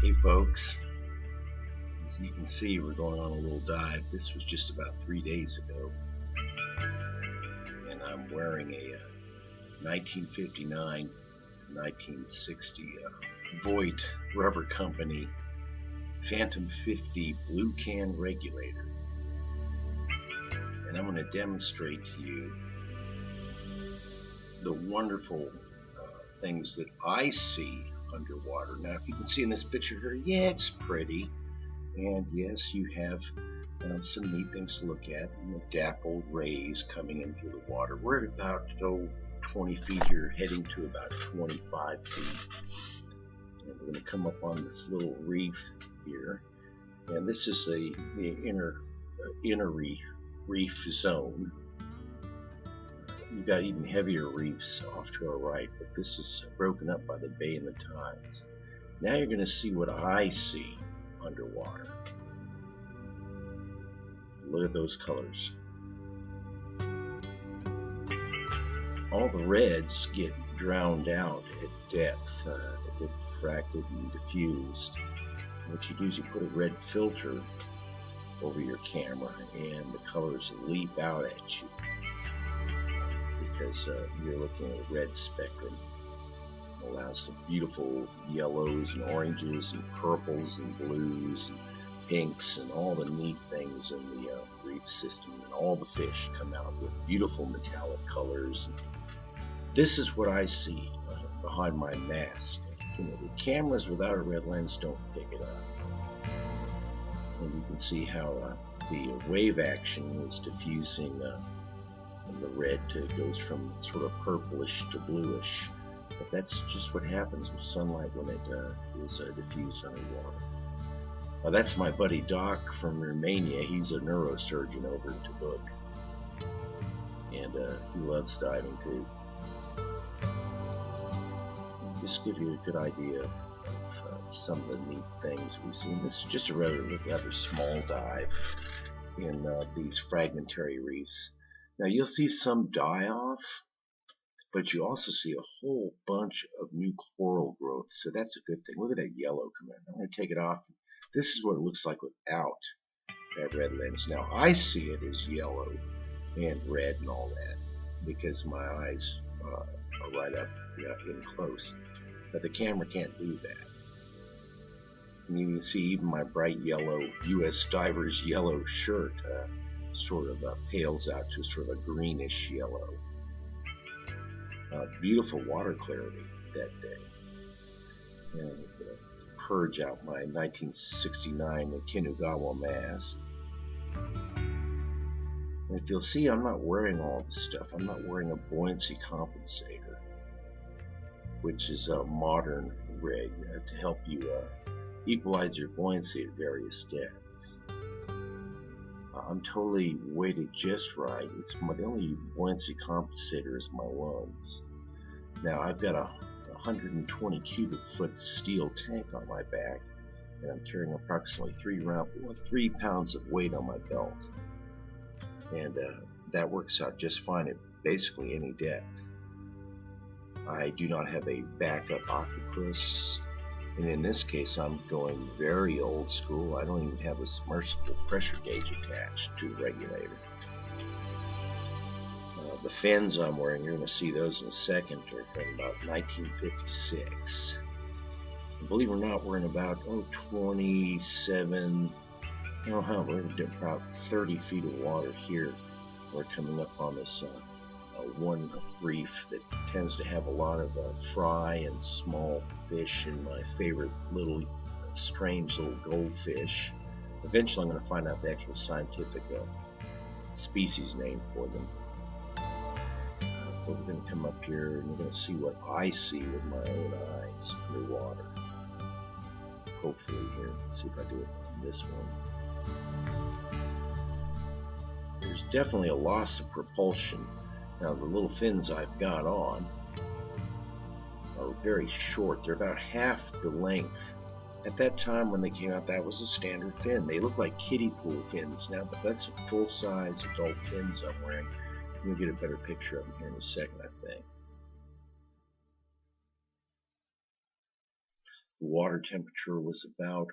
Hey folks, as you can see, we're going on a little dive. This was just about 3 days ago, and I'm wearing a 1959 1960 Voit Rubber Company Phantom 50 blue can regulator, and I'm going to demonstrate to you the wonderful things that I see underwater. Now, if you can see in this picture here, yeah, it's pretty, and yes, you have some neat things to look at. Dappled rays coming in through the water. We're at about 20 feet here, heading to about 25 feet. And we're going to come up on this little reef here, and this is the inner reef zone. You've got even heavier reefs off to our right, but this is broken up by the bay and the tides. Now you're going to see what I see underwater. Look at those colors. All the reds get drowned out at depth. They get fracted and diffused. What you do is you put a red filter over your camera, and the colors leap out at you, because you're looking at a red spectrum. It allows the beautiful yellows and oranges and purples and blues and pinks and all the neat things in the reef system, and all the fish come out with beautiful metallic colors. This is what I see behind my mask. The cameras without a red lens don't pick it up. And you can see how the wave action is diffusing the red goes from sort of purplish to bluish. But that's just what happens with sunlight when it is diffused underwater. Now, that's my buddy Doc from Romania. He's a neurosurgeon over in Tabuk, and he loves diving too. Just give you a good idea of some of the neat things we've seen. This is just a rather small dive in these fragmentary reefs. Now, you'll see some die off, but you also see a whole bunch of new coral growth, so that's a good thing. Look at that yellow come in. I'm going to take it off. This is what it looks like without that red lens. Now, I see it as yellow and red and all that because my eyes are right up in close, but the camera can't do that. And you can see even my bright yellow U.S. diver's yellow shirt sort of pales out to sort of a greenish yellow. Beautiful water clarity that day. And purge out my 1969 Kinugawa mask. And if you'll see, I'm not wearing all this stuff. I'm not wearing a buoyancy compensator, which is a modern rig to help you equalize your buoyancy at various depths. I'm totally weighted just right. The only buoyancy compensator is my lungs. Now, I've got a 120 cubic foot steel tank on my back, and I'm carrying approximately 3 pounds of weight on my belt, and that works out just fine at basically any depth. I do not have a backup octopus, and in this case I'm going very old school. I don't even have a submersible pressure gauge attached to the regulator. The fins I'm wearing, you're going to see those in a second, are from about 1956. And believe it or not, we're in about 27, I don't know, we're in about 30 feet of water here. We're coming up on this one reef that tends to have a lot of fry and small fish, and my favorite little strange little goldfish. Eventually I'm going to find out the actual scientific species name for them. But we're going to come up here and we're going to see what I see with my own eyes underwater. Hopefully here, let's see if I do it on this one. There's definitely a loss of propulsion. Now, the little fins I've got on are very short. They're about half the length. At that time when they came out, that was a standard fin. They look like kiddie pool fins now, but that's a full-size adult fins I'm wearing. We'll get a better picture of them here in a second, I think. The water temperature was about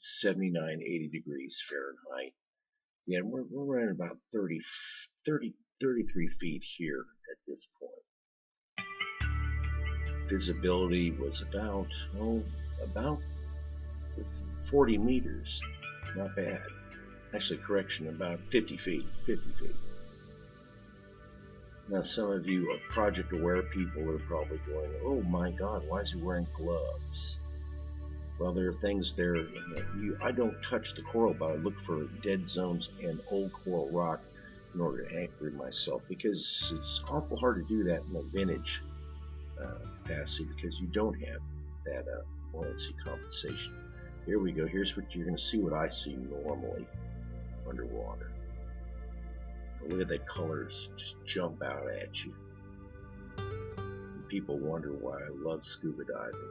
79, 80 degrees Fahrenheit. Yeah, we're running about 33 feet here at this point. Visibility was about 40 meters. Not bad. Actually, correction, about 50 feet. 50 feet. Now, some of you project-aware people are probably going, "Oh my God, why is he wearing gloves?" Well, there are things there. I don't touch the coral, but I look for dead zones and old coral rock in order to anchor myself, because it's awful hard to do that in a vintage capacity, because you don't have that buoyancy compensation. Here we go. Here's what you're going to see, what I see normally underwater. Look at that, colors just jump out at you. And people wonder why I love scuba diving.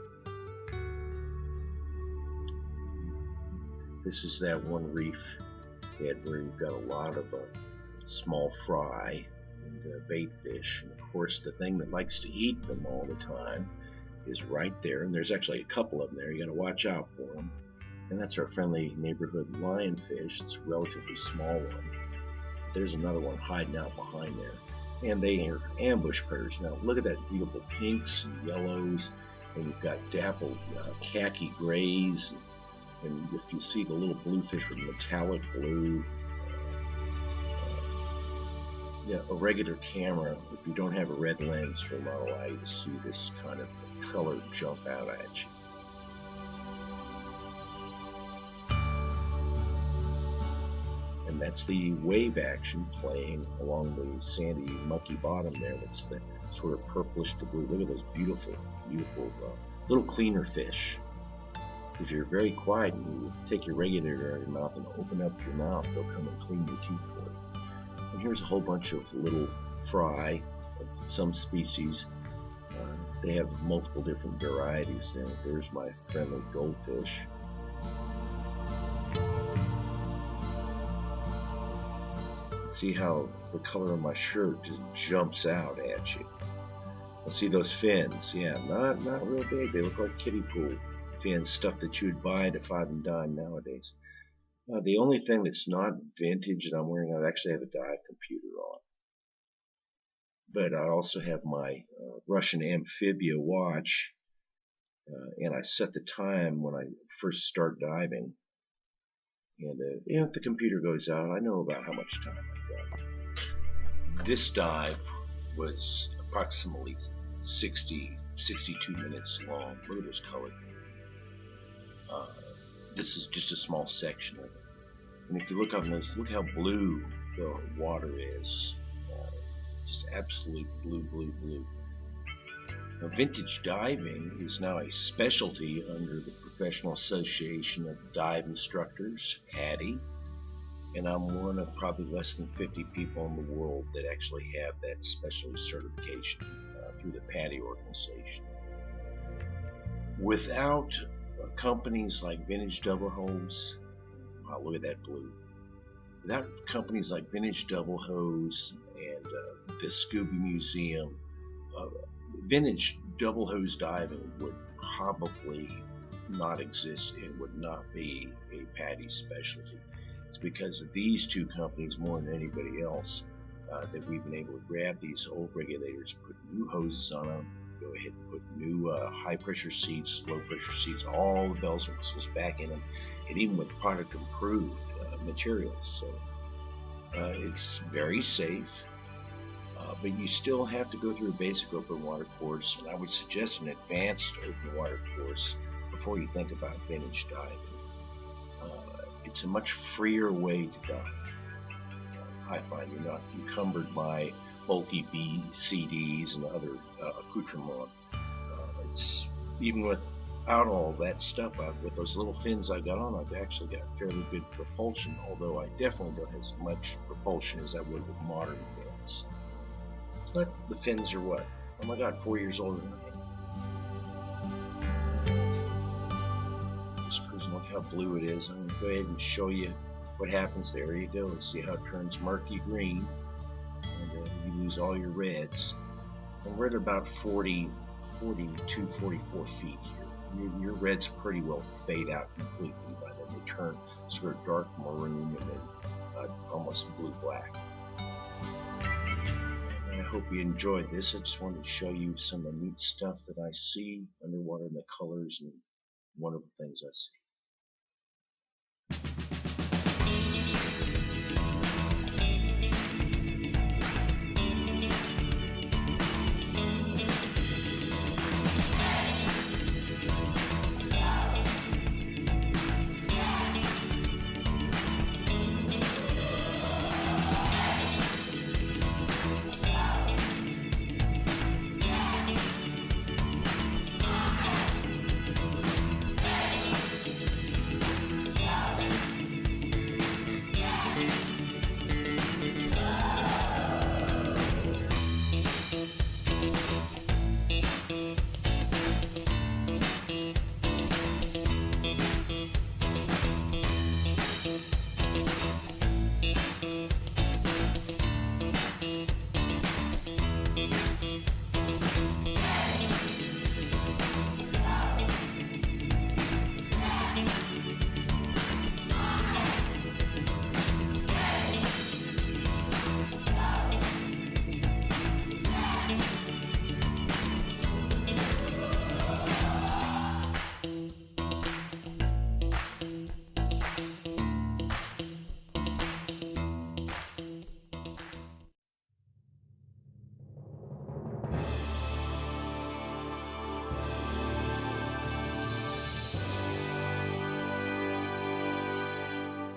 This is that one reef bed where you've got a lot of small fry and bait fish. And of course, the thing that likes to eat them all the time is right there. And there's actually a couple of them there. You got to watch out for them. And that's our friendly neighborhood lionfish. It's a relatively small one. There's another one hiding out behind there. And they are ambush predators. Now look at that beautiful pinks and yellows. And you've got dappled khaki grays. And if you see the little bluefish with metallic blue, a regular camera, if you don't have a red lens, will not allow you to see this kind of color jump out at you. And that's the wave action playing along the sandy, mucky bottom there. That's the sort of purplish to blue. Look at those beautiful, beautiful little cleaner fish. If you're very quiet and you take your regulator out of your mouth and open up your mouth, they'll come and clean your teeth for you. And here's a whole bunch of little fry of some species. They have multiple different varieties there. There's my friendly goldfish. See how the color of my shirt just jumps out at you. See those fins? Yeah, not real big. They look like kiddie pool fins, stuff that you would buy at a five and dime nowadays. The only thing that's not vintage that I'm wearing, I actually have a dive computer on. But I also have my Russian amphibia watch, and I set the time when I first start diving. And if the computer goes out, I know about how much time I've got. This dive was approximately 62 minutes long. Look at those colors. This is just a small section of it. And if you look up those, look how blue the water is. Just absolute blue, blue, blue. Now, vintage diving is now a specialty under the Professional Association of Dive Instructors, PADI, and I'm one of probably less than 50 people in the world that actually have that specialty certification through the PADI organization. Without companies like Vintage Double Hose, wow, look at that blue. Without companies like Vintage Double Hose and the Scuba Museum, vintage double hose diving would probably not exist and would not be a PADI specialty. It's because of these two companies more than anybody else that we've been able to grab these old regulators, put new hoses on them, go ahead and put new high pressure seats, low pressure seats, all the bells and whistles back in them, and even with product improved materials. So it's very safe. But you still have to go through a basic open water course, and I would suggest an advanced open water course before you think about vintage diving. It's a much freer way to dive. I find you're not encumbered by bulky BCDs and other accoutrements. It's even without all that stuff, with those little fins I got on, I've actually got fairly good propulsion, although I definitely don't have as much propulsion as I would with modern fins. But the fins are what? Oh my God, 4 years older than I am. Just cruising, look how blue it is. I'm going to go ahead and show you what happens. There you go. See how it turns murky green, and you lose all your reds. And we're at about 42, 44 feet here. your reds pretty well fade out completely by then. They turn sort of dark maroon and then almost blue-black. I hope you enjoyed this. I just wanted to show you some of the neat stuff that I see underwater and the colors and wonderful things I see.